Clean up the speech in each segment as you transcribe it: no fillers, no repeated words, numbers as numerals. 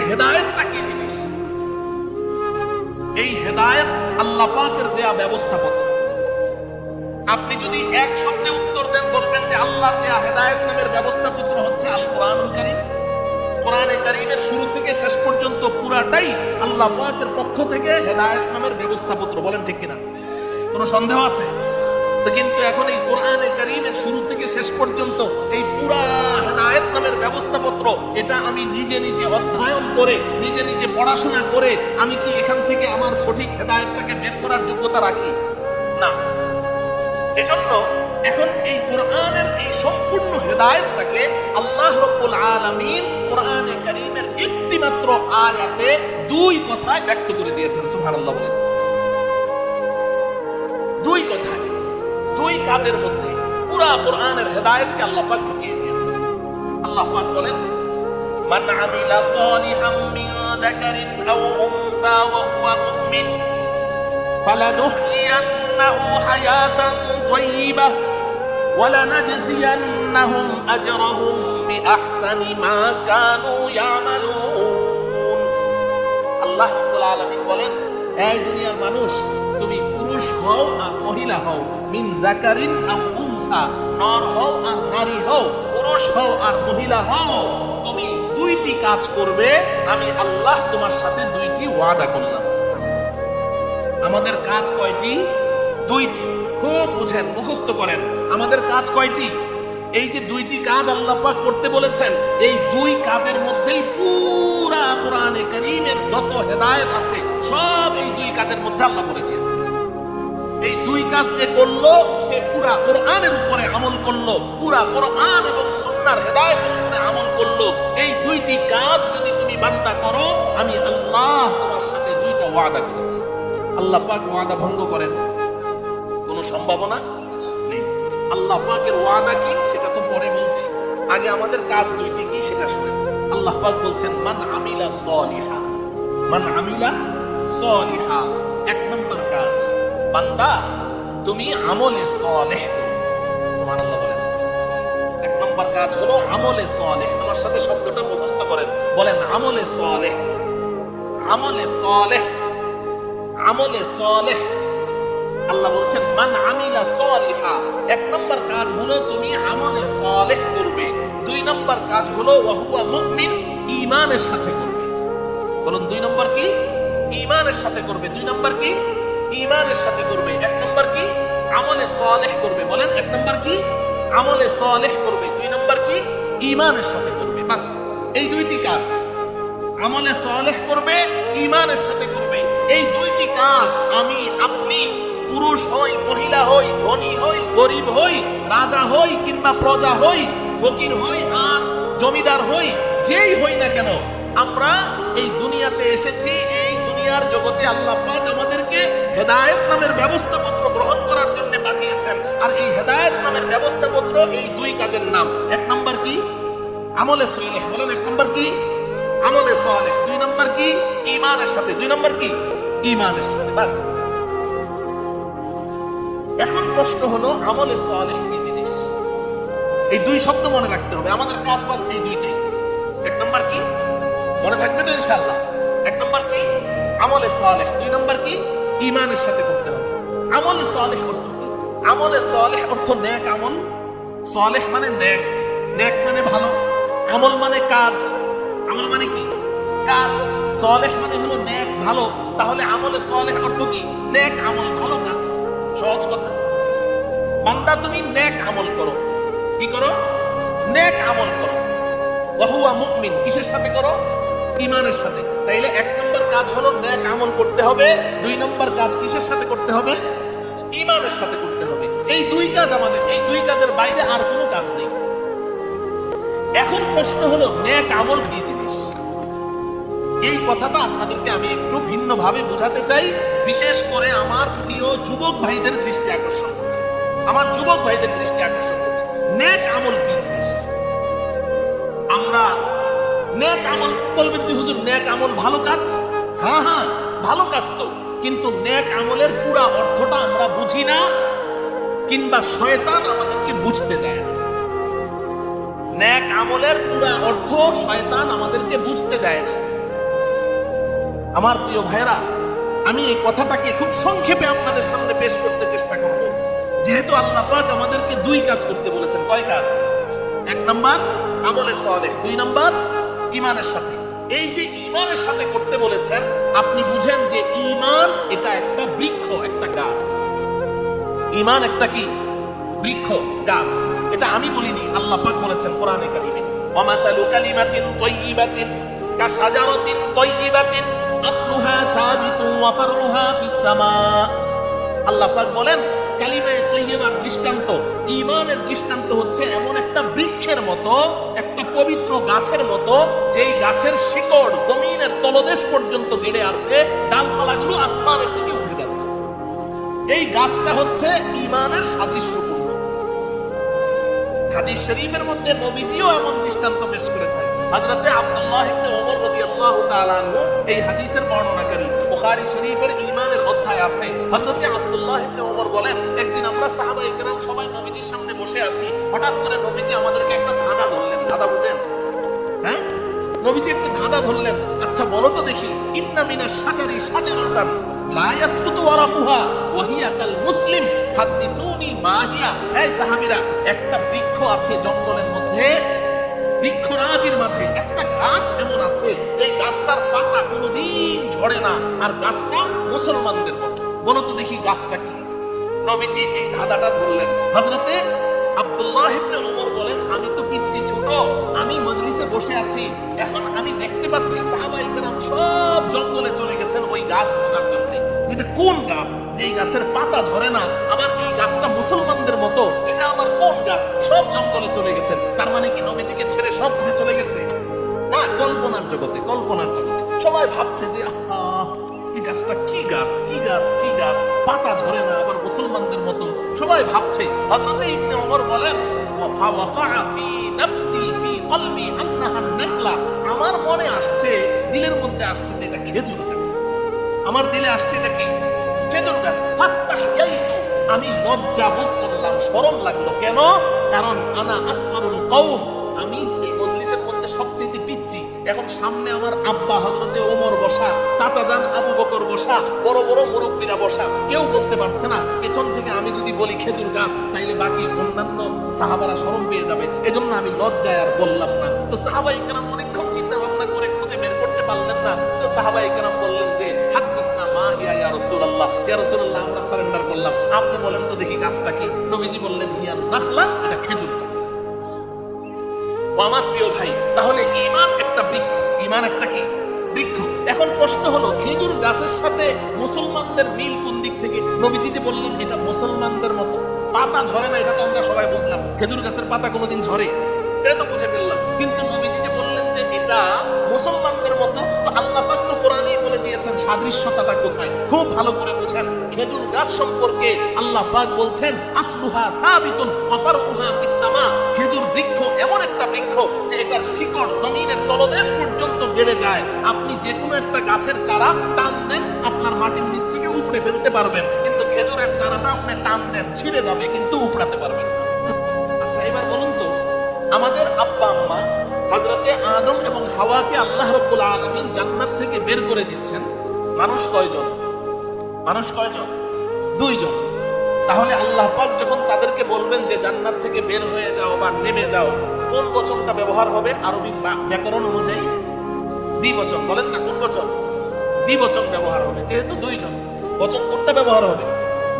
হেদায়েতটা কি জিনিস? এই হেদায়েত আল্লাহ পাকের দেয়া ব্যবস্থাপত্র। আপনি যদি এক শব্দে উত্তর দেন, বলবেন যে আল্লাহর দেয়া হেদায়েত নামের ব্যবস্থাপত্র হচ্ছে আল কোরআনুল কারীম। কোরআনে কারীমের শুরু থেকে শেষ পর্যন্ত পুরাটাই আল্লাহ পাকের পক্ষ থেকে হেদায়েত নামের ব্যবস্থাপত্র। বলেন ঠিক কিনা? কোনো সন্দেহ আছে? তো কিন্তু এখন এই কোরআনে কারীমের শুরু থেকে শেষ পর্যন্ত এই পুরা হেদায়েত নামের ব্যবস্থাপত্র, এটা আমি নিজে নিজে অধ্যয়ন করে, নিজে নিজে পড়াশোনা করে আমি কি এখান থেকে আমার সঠিক হেদায়েতটাকে বের করার যোগ্যতা রাখি? না। এজন্য এখন এই কোরআনের এই সম্পূর্ণ হেদায়েতটাকে আল্লাহ রাব্বুল আলামিন কোরআনে কারীমের একটি মাত্র আয়াতে দুই কথায় ব্যক্ত করে দিয়েছেন। সুবহানাল্লাহ বলেন। দুই কথায়, দুই কাজের মধ্যে পুরা কোরআনের হেদায়েতকে আল্লাহ পাক ঢুকিয়ে দিয়েছেন। আল্লাহ পাক বলেন, মান আমিলা সালিহাম মিন যাকারিন আও উনসা ওয়া হুয়া মুমিন ফালানুহইয়ান্নাহু হায়াতান তাইয়্যিবাহ ওয়া লানাজজিয়ান্নাহুম আজরাহুম বিআহসানি মা কানু ইয়ামালুন। আল্লাহ রাব্বুল আলামিন বলেন, এই দুনিয়ার মানুষ, তুমি পুরুষ হও আর মহিলা হও, মিন যাকারিন আও উনসা, নর হও আর নারী হও, পুরুষ হও আর মহিলা হও, তুমি দুইটি কাজ করবে, আমি আল্লাহ তোমার সাথে দুইটি ওয়াদা করলাম। আমাদের কাজ কয়টি? দুইটি। খুব বুঝেন, মুখস্থ করেন। আমাদের কাজ কয়টি? এই যে দুইটি কাজ আল্লাহ পাক করতে বলেছেন, এই দুই কাজের মধ্যেই পুরা কোরআনে কারীমের যত হেদায়েত আছে সব এই দুই কাজের মধ্যে আল্লাহ বলে দিয়েছে। এই দুই কাজ যে করলো, সে পুরা কোরআনের উপরে আমল করলো, পুরা কোরআন এবং সুন্নাহর হেদায়েতের উপরে আমল করলো। এই দুইটি কাজ যদি তুমি বান্দা করো, আমি আল্লাহ তোমার সাথে দুইটা ওয়াদা করেছি। আল্লাহ পাক ওয়াদা ভঙ্গ করেন কোনো সম্ভাবনা নেই। আল্লাহ পাকের ওয়াদা কি সেটা তো পরে বলছি, আগে আমাদের কাজ দুইটি কি সেটা শুনে। আল্লাহ পাক বলছেন, মান আমিলা সালিহা, মান আমিলা সালিহা, এক নম্বর কাজ, বান্দা তুমি আমলে সালেহ করো। সুবহানাল্লাহ বলেন। এক নম্বর কাজ হলো আমলে সালেহ। আমার সাথে শব্দটা মুখস্থ করেন, বলেন আমলে সালেহ, আমলে সালেহ, আমলে সালেহ। আল্লাহ বলছেন, মান আমিলা সালিহা, এক নম্বর কাজ হলো তুমি আমলে সালেহ করবে। দুই নম্বর কাজ হলো ওয়া হুয়া মুমিন, ঈমানের সাথে করবে। বলুন দুই নম্বর কি? ঈমানের সাথে করবে। দুই নম্বর কি? ঈমানের সাথে করবে। এক নম্বর কি? আমলে সালেহ করবে। বলেন এক নম্বর কি? আমলে সালেহ করবে। দুই নম্বর কি? ঈমানের সাথে করবে। বাস, এই দুইটি কাজ, আমলে সালেহ করবে, ঈমানের সাথে করবে। এই দুইটি কাজ আমি আপনি, পুরুষ হই মহিলা হই, ধনী হই গরিব হই, রাজা হই কিংবা প্রজা হই, ফকির হই আর জমিদার হই, যেই হই না কেন, আমরা এই দুনিয়াতে এসেছি, এই দুনিয়ার জগতে আল্লাহ পাক আমাদেরকে হেদায়েত নামের ব্যবস্থাপত্র গ্রহণ করার জন্য পাঠিয়েছেন। আর এই হেদায়েত নামের ব্যবস্থাপত্র এই দুই কাজের নাম। এক নম্বর কি? আমলে সালেহ। বলেন এক নম্বর কি? আমলে সালেহ। দুই নম্বর কি? ঈমানের সাথে। দুই নম্বর কি? ঈমানের সাথে। বাস। এখন প্রশ্ন হলো, আমলে সালেহ কি জিনিস? এই দুই শব্দ মনে রাখতে হবে। আমাদের কাজ বাস এই দুইটাই। এক নম্বর কি? মনে থাকবে তো ইনশাআল্লাহ। এক নম্বর কি? আমলে সালেহ। দুই নম্বর কি? ঈমানের সাথে করতে হবে। আমলে সালেহ অর্থ কি? আমলে সালেহ অর্থ নেক আমল। সালেহ মানে নেক, নেক মানে ভালো, আমল মানে কাজ। আমল মানে কি? কাজ। সালেহ মানে হলো নেক, ভালো। তাহলে আমলে সালেহ অর্থ কি? নেক আমল, ভালো কাজ। সহজ কথা। বান্দা তুমি নেক আমল করো। কি করো? নেক আমল করো। ওয়া হুয়া মুমিন, কিসের সাথে করো? ঈমানের সাথে। তাইলে এক নম্বর কাজ হলো নেক আমল করতে হবে। দুই নম্বর কাজ কিসের সাথে করতে হবে? ঈমানের সাথে করতে হবে। এই দুই কাজ আমাদের, এই দুই কাজের বাইরে আর কোনো কাজ নেই। এখন প্রশ্ন হলো, নেক আমল কি জিনিস? এই কথাটা আপনাদেরকে আমি একটু ভিন্নভাবে বোঝাতে চাই, বিশেষ করে আমার প্রিয় যুবক ভাইদের দৃষ্টি আকর্ষণ করছে। আমার যুবক ভাইদের দৃষ্টি আকর্ষণ করছে, নেক আমল কি জিনিস? আমরা নেক আমল বলবেন যে হুজুর নেক আমল ভালো কাজ। হ্যাঁ হ্যাঁ, ভালো কাজ তো, কিন্তু নেক আমলের পুরা অর্থটা আমরা বুঝি না, কিংবা শয়তান আমাদেরকে বুঝতে দেয় না। নেক আমলের পুরা অর্থ শয়তান আমাদেরকে বুঝতে দেয় না। আমার প্রিয় ভাইরা, আমি এই কথাটাকে খুব সংক্ষেপে আপনাদের সামনে পেশ করতে চেষ্টা করব। যেহেতু আল্লাহ পাক আমাদেরকে দুই কাজ করতে বলেছেন। কয় কাজ? এক নাম্বার আমলে সালেহ, দুই নাম্বার ঈমানের সাথে। এই যে ঈমানের সাথে করতে বলেছেন, আপনি বুঝেন যে ঈমান এটা একটা বৃক্ষ, একটা গাছ। ঈমান একটা কি? বৃক্ষ, গাছ। এটা আমি বলিনি, আল্লাহ পাক বলেছেন কোরআনে কারীমে, ওয়া মাসালু কালিমাতিন তাইয়্যিবাতিন কাশাজারাতিন তাইয়্যিবাতিন আসলুহা সাবিতুন ওয়া ফারউহা ফিস সামা। আল্লাহ পাক বলেন কালিমায়ে তাইয়্যিবার দৃষ্টান্ত, ঈমানের দৃষ্টান্ত হচ্ছে এমন একটা বৃক্ষের মতো, একটা পবিত্র গাছের মতো, যেই গাছের শিকড় জমিনের তলদেশ পর্যন্ত গেড়ে আছে, ডালপালাগুলো আসমানের দিকে উঠে যাচ্ছে। এই গাছটা হচ্ছে ঈমানের সাদৃশ্যপূর্ণ। হাদিস শরীফের মধ্যে নবীজিও এমন দৃষ্টান্ত পেশ করেছেন। হযরতে আব্দুল্লাহ ইবনে ওমর রাদিয়াল্লাহু তাআলা আনহু এই হাদিসের বর্ণনাকারী। বুখারী শরীফের ঈমানের অধ্যায় আছে। হযরতে আব্দুল্লাহ ইবনে ওমর বলেন, একদিন আমরা সাহাবায়ে কেরাম সবাই নবীজির সামনে বসে আছি, হঠাৎ করে নবীজি আমাদেরকে একটা ধাঁধা ধরলেন। ধাঁধা বুঝেন? হ্যাঁ, নবীজি একটা ধাঁধা ধরলেন। আচ্ছা বলো তো দেখি, ইন্না মিনাশ শাজারি শাজারাতান লা ইয়াসকুতু ওয়ারাকুহা ওয়া হিয়া কাল মুসলিম হাদিসুনি মা হিয়া। এই সাহাবীরা, একটা বৃক্ষ আছে জঙ্গলের মধ্যে, বৃক্ষরাজির মাঝে একটা গাছ এমন আছে, এই গাছটার পাতা কোনোদিন ঝরে না, আর গাছটা মুসলমানদের মতো। বলো তো দেখি গাছটা কি? নবীজি এই ধাঁধাটা ধরলেন। হযরতে আব্দুল্লাহ ইবনে ওমর বলেন, আমি তো পিচ্চি ছোট, আমি মজলিসে বসে আছি, এখন আমি দেখতে পাচ্ছি সাহাবায়ে কেরাম সব জঙ্গলে চলে গেছেন ওই গাছ খোঁজার জন্য। এটা কোন গাছ যেই গাছের পাতা ঝরে না, আবার এই গাছটা মুসলমানদের মতো? এটা আবার কোন গাছ? সব জঙ্গলে চলে গেছেন। তার মানে কি নবীজিকে ছেড়ে সব উঠে চলে গেছে? না, কল্পনার জগতে, কল্পনার জগতে সবাই ভাবছে যে এই গাছটা কি গাছ, কি গাছ, কি গাছ, পাতা ঝরে না, আবার মুসলমানদের মতো। সবাই ভাবছে। হযরত ইবনে ওমর বলেন, ফাওয়াকা ফি নাফসি ফি কলবি আন্নাহা নাখলা। আমার মনে আসছে, দিলের মধ্যে আসছে যে এটা খেজুর গাছ। আমার দিলে আসছে এটা কি? খেজুর গাছ। ফাস্তাহইয়াইতু, আমি লজ্জা বোধ করলাম, শরম লাগলো। কেন? কারণ আনা আসগারুল কওম, আমি এই মজলিসের মধ্যে সবচেয়ে পিচ্চি। এখন সামনে আমার আব্বা হযরতে ওমর বসা, চাচা জান আবু বকর বসা, বড় বড় মুরব্বীরা বসা, কেউ বলতে পারছে না। পেছন থেকে আমি যদি বলি খেজুর গাছ, তাইলে বাকি অন্যান্য সাহাবারা শরম পেয়ে যাবে। এজন্য আমি লজ্জায় আর বললাম না। তো সাহাবায়ে কেরাম অনেকক্ষণ চিন্তা ভাবনা করে খুঁজে বের করতে পারলেন না। তো সাহাবায়ে কেরাম বললেন যে, হাদিসনা মা হিয়া ইয়া রাসূলুল্লাহ, ইয়া রাসূলুল্লাহ, আমরা সারেন্ডার করলাম, আপনি বলেন তো দেখি গাছটা কি? নবীজি বললেন, হিয়া নাখলা, এটা খেজুর গাছ। আমার প্রিয় ভাই, তাহলে ঈমান একটা বৃক্ষ, ঈমান একটা কি? বৃক্ষ। এখন প্রশ্ন হলো, খেজুর গাছের সাথে মুসলমানদের মিল কোন দিক থেকে? নবীজি যে বললেন এটা মুসলমানদের মতো, পাতা ঝরে না, এটা তো আমরা সবাই বুঝলাম। খেজুর গাছের পাতা কোনোদিন ঝরে, এটা তো বুঝে ফেললাম। কিন্তু নবীজি যে বললেন যে এটা মুসলমানদের মতো, তো আল্লাহ পাক তো কোরআনেই বলে দিয়েছেন সাদৃশ্যতাটা কোথায়। খুব ভালো করে বুঝেন। খেজুর গাছ সম্পর্কে আল্লাহ পাক বলছেন, আসলুহা সাবিতুন ওয়া ফারউহা ফিস সামা। খেজুর বৃক্ষ এমন একটা বৃক্ষ যে এটার শিকড় জমিনের তলদেশ পর্যন্ত গেড়ে যায়। আপনি যে কোনো একটা গাছের চারা টান দেন, আপনার মাটির নিচ থেকে উপড়ে ফেলতে পারবেন, কিন্তু খেজুরের চারাটা আপনি টান দেন, ছিঁড়ে যাবে, কিন্তু উপড়াতে পারবেন না। আচ্ছা এবার বলুন তো, আমাদের আব্বা আম্মা হযরতে আদম এবং হাওয়াকে আল্লাহ রাব্বুল আলামিন জান্নাত থেকে বের করে দিচ্ছেন। মানুষ কয়জন? মানুষ কয়জন? দুইজন। তাহলে আল্লাহ পাক যখন তাদেরকে বলবেন যে জান্নাত থেকে বের হয়ে যাও বা নেমে যাও, কোন বচনটা ব্যবহার হবে আরবি ব্যাকরণ অনুযায়ী? দ্বিবচন। বলেন না কোন বচন? দ্বিবচন ব্যবহার হবে। যেহেতু দুইজন, বচন কোনটা ব্যবহার হবে?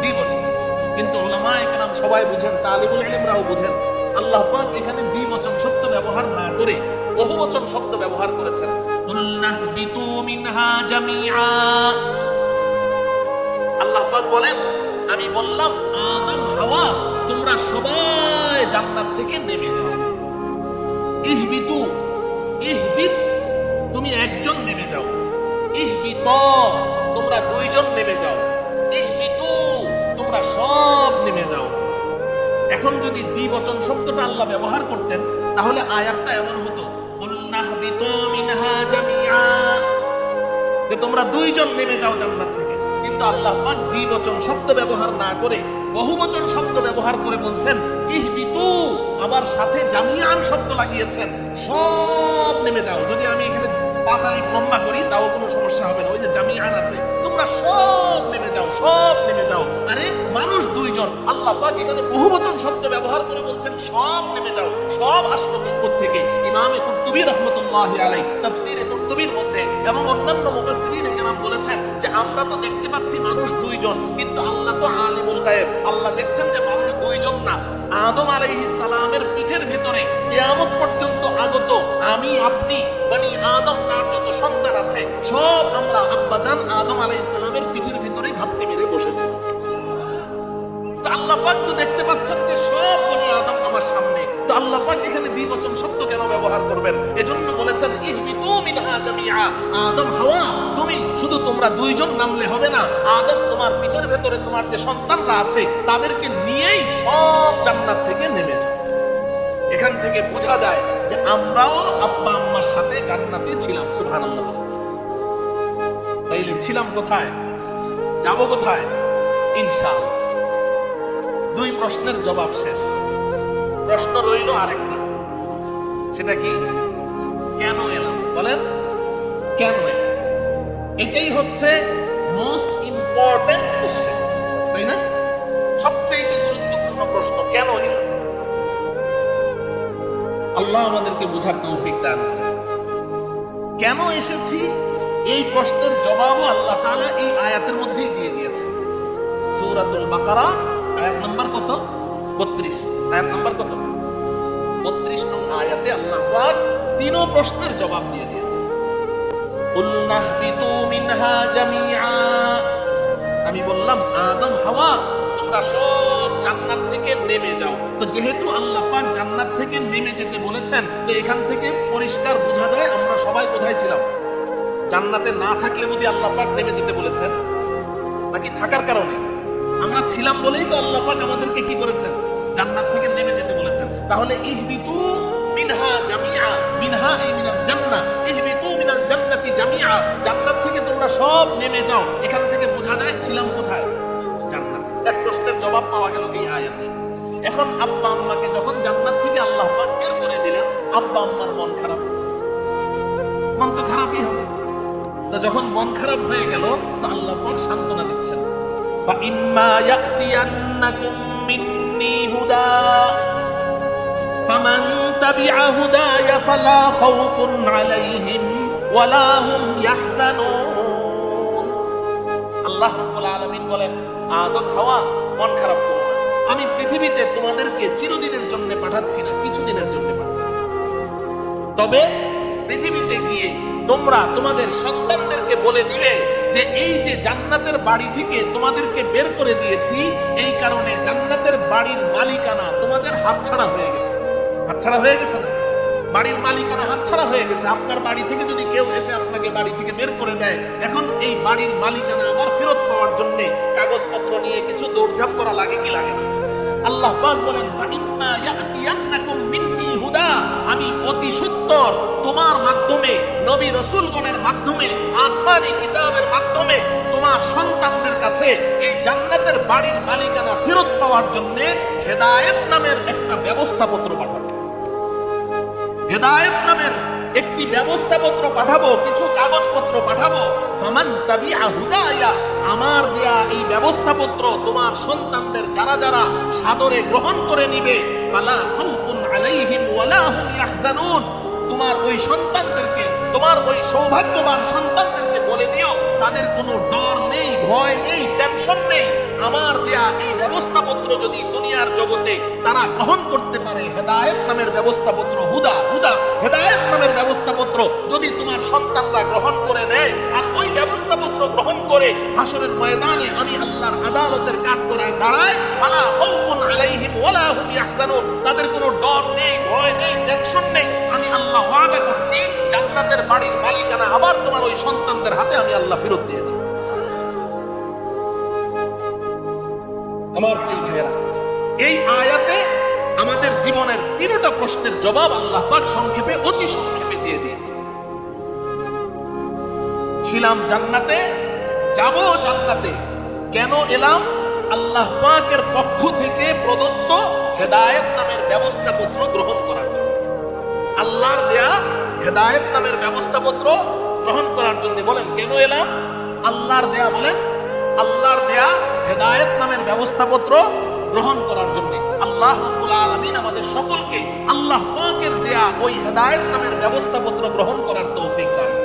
দ্বিবচন। কিন্তু উলামায়ে কেরাম সবাই বুঝেন, তালিবুল ইলমরাও বুঝেন, আল্লাহ পাক এখানে দ্বিবচন শব্দ ব্যবহার না করে বহুবচন শব্দ ব্যবহার করেছেন। কুল্লাহবিতু মিনহা জামিআ। আল্লাহ পাক বলেন, আমি বললাম আদম হাওয়া তোমরা সবাই জান্নাত থেকে নেমে যাও। ইহবিতু, ইহবিত তুমি একজন নেমে যাও। ইহবিত তোমরা দুইজন নেমে যাও। ইহবিতু তোমরা সব নেমে যাও। এখন যদি দ্বিবচন শব্দটা আল্লাহ ব্যবহার করতেন, তাহলে আয়াতটা এমন হতো, কুল্লাহবিতু মিনহা জামিআ, যে তোমরা দুইজন নেমে যাও জান্নাত থেকে। কিন্তু আল্লাহ পাক দ্বিবচন শব্দ ব্যবহার না করে বহুবচন শব্দ ব্যবহার করে বলছেন ইহবিতু, আবার সাথে জামিআন শব্দ লাগিয়েছেন, সব নেমে যাও। যদি আমি এখানে 5 লম্বা করি তাও কোনো সমস্যা হবে না। ওই যে জামিআন আছে, তোমরা সব নেমে যাও, সব নেমে যাও। আরে মানুষ 2 জন, আল্লাহ পাক এখানে বহুবচন শব্দ ব্যবহার করে বলছেন সব নেমে যাও। সব আসলো থেকে ইমামে কুরতুবী রাহমাতুল্লাহি আলাইহি তাফসীরে কুরতুবীর মধ্যে এবং অন্যান্য মুফাসসিরিন কেরাম বলেছেন যে আমরা তো দেখতে পাচ্ছি মানুষ 2 জন, কিন্তু আল্লাহ তো আলিমুল গায়ব। আল্লাহ দেখছেন যে মানুষ 2 জন না, আদম আলাইহিস সালামের পিঠের ভিতরে কিয়ামত পর্যন্ত আগত আমি আপনি বনি আদম তার যত সন্তান আছে সব আমরা আব্বাজান আদম আলাইহিস সালামের পিঠের ভিতরে ঘাপটি মেরে বসেছি। তো আল্লাহ পাক তো দেখতে পাচ্ছেন যে সব বনি আদম আমার সামনে। তো আল্লাহ পাক এখানে দ্বিবচন শব্দ কেন ব্যবহার করবেন? এজন্য বলেছেন ইহবিতু মিনহা জামিআ, আদম হাওয়া তুমি শুধু তোমরা 2 জন নামলে হবে না, আদম তোমার পিঠের ভেতরে তোমার যে সন্তানরা আছে তাদেরকে নিয়েই সব জান্নাত থেকে নেমে যাও। এখান থেকে বোঝা যায় যে আমরাও আব্বা আম্মার সাথে জান্নাতে ছিলাম। সুবহানাল্লাহ। তাইলে ছিলাম কোথায়, যাব কোথায়? ইনশাআল্লাহ। 2 প্রশ্নের জবাব শেষ। প্রশ্ন রইল আরেকটা, সেটা কি? কেন এলাম? বলেন কেন এলাম? এটাই হচ্ছে মোস্ট ইম্পর্টেন্ট কোশ্চেন, তাই না? সবচেয়ে গুরুত্বপূর্ণ প্রশ্ন, কেন এলাম? আল্লাহ আমাদেরকে বোঝার তৌফিক দান করেন। কেন এসেছি এই প্রশ্নের জবাবও আল্লাহ তাআলা এই আয়াতের মধ্যেই দিয়ে দিয়েছেন। সূরাতুল বাকারা আয়াত নাম্বার কত? 32। আয়াত নাম্বার কত? 32 নং আয়াতে আল্লাহ পাক 3 প্রশ্নের জবাব দিয়ে দিয়েছেন। উল্লাহবিতু মিনহা জামিআ, আমি বললাম আদম হাওয়া তোমরা সব জান্নাত থেকে নেমে যাও। তো যেহেতু আল্লাহ পাক জান্নাত থেকে নেমে যেতে বলেছেন, তো এখান থেকে পরিষ্কার বোঝা যায় আমরা সবাই কোথায় ছিলাম। জান্নাতে না থাকলে বুঝি আল্লাহ পাক নেমে যেতে বলেছেন, নাকি থাকার কারণে? আমরা ছিলাম বলেই তো আল্লাহ পাক আমাদেরকে কি করেছেন? জান্নাত থেকে নেমে যেতে বলেছেন। তাহলে ইহবিতু মিনহা জামিআ, মিনহা এই মিনাল জান্নাহ, ইহবিতু মিনাল জান্নাতি জামিআ, জান্নাত থেকে তোমরা সব নেমে যাও। এখান থেকে বোঝা যায় ছিলাম কোথায়? জান্নাত। এক প্রশ্নের জবাব পাওয়া গেল এই আয়াতে। এখন আব্বা আম্মাকে যখন জান্নাত থেকে আল্লাহ পাক বের করে দিলেন, আব্বা আম্মার মন খারাপ, মন তো খারাপই হবে। তো যখন মন খারাপ হয়ে গেল, তো আল্লাহ পাক সান্ত্বনা দিচ্ছেন, فَإِمَّا يَأْتِيَنَّكُم مِّنِّي هُدًى فَمَن تَبِعَ هُدَايَ فَلَا خَوْفٌ عَلَيْهِمْ وَلَا هُمْ يَحْزَنُونَ। আল্লাহ রাব্বুল আলামিন বলেন, আদম হাওয়া মন খারাপ করো না, আমি পৃথিবীতে তোমাদেরকে চিরদিনের জন্য পাঠাচ্ছি না, কিছুদিনের জন্য পাঠাচ্ছি। তবে পৃথিবীতে গিয়ে তোমরা তোমাদের সন্তানদেরকে বলে দিবে যে এই যে জান্নাতের বাড়ি থেকে তোমাদেরকে বের করে দিয়েছি, এই কারণে জান্নাতের বাড়ির মালিকানা তোমাদের হাতছাড়া হয়ে গেছে। হাতছাড়া হয়ে গেছে না? বাড়ির মালিকানা হাতছাড়া হয়ে গেছে। আপনার বাড়ি থেকে যদি কেউ এসে আপনাকে বাড়ি থেকে বের করে দেয়, এখন এই বাড়ির মালিকানা আবার ফেরত পাওয়ার জন্য কাগজপত্র নিয়ে কিছু দৌড়ঝাঁপ করা লাগে কি লাগে না? আল্লাহ পাক বলেন, ফাইম্মা ইয়াতিয়ান্নাকুম মিন্নি হুদা, আমি অতি সত্বর তোমার মাধ্যমে, নবী রাসূলগণের মাধ্যমে, আসমানী কিতাবের মাধ্যমে তোমার সন্তানদের কাছে এই জান্নাতের বাড়ির মালিকানা ফেরত পাওয়ার জন্য হেদায়েত নামের একটা ব্যবস্থাপত্র পাঠাবো। হেদায়েত নামের একটি ব্যবস্থাপত্র পাঠাবো, কিছু কাগজপত্র পাঠাবো। ফামান তাবিআ হুদায়া, আমার দেয়া এই ব্যবস্থাপত্র তোমার সন্তানদের যারা যারা সাদরে গ্রহণ করে নিবে, ফালা খাউফুন আলাইহিম ওয়ালা হুম ইয়াহজানুন, তোমার ওই সন্তানদেরকে, তোমার ওই সৌভাগ্যবান সন্তানদেরকে বলে দিও তাদের কোনো ডর নেই, ভয় নেই, টেনশন নেই। আমার দেয়া এই ব্যবস্থাপত্র যদি দুনিয়ার জগতে তারা গ্রহণ করতে পারে, হেদায়েত নামের ব্যবস্থাপত্র, হুদা হুদা হেদায়েত নামের ব্যবস্থাপত্র যদি তোমার সন্তানরা গ্রহণ করে নেয়, আর ওই ব্যবস্থাপত্র গ্রহণ করে হাসরের ময়দানে আমি আল্লাহর আদালতের কাঠগড়ায় দাঁড়ায়, ফালা খাউফুন আলাইহিম ওয়ালা হুম ইয়াহজানুন, তাদের কোনো ডর নেই, ভয় নেই, টেনশন নেই। আমি আল্লাহ ওয়াদা করছি জান্নাতের বাড়ির মালিকানা আবার তোমার ওই সন্তানদের হাতে আমি আল্লাহ ফেরত দিয়ে দেব। আমার প্রিয় ভাইয়েরা, এই আয়াতে আমাদের জীবনের 3টা প্রশ্নের জবাব আল্লাহ পাক সংক্ষেপে, অতি সংক্ষেপে দিয়ে দিয়েছে। ছিলাম জান্নাতে, যাব জান্নাতে, কেন এলাম? আল্লাহ পাকের পক্ষ থেকে প্রদত্ত হেদায়েত নামের ব্যবস্থাপত্র গ্রহণ করার জন্য। আল্লাহর দেয়া হেদায়েত নামের ব্যবস্থাপত্র গ্রহণ করার জন্য। বলেন কেন এলাম? আল্লাহর দেয়া, বলেন আল্লাহর দেয়া হেদায়েত নামের ব্যবস্থাপত্র গ্রহণ করার জন্য। আল্লাহ রাব্বুল আলামিন আমাদের সকলকে আল্লাহ পাকের দেয়া ওই হেদায়েত নামের ব্যবস্থাপত্র গ্রহণ করার তৌফিক দান।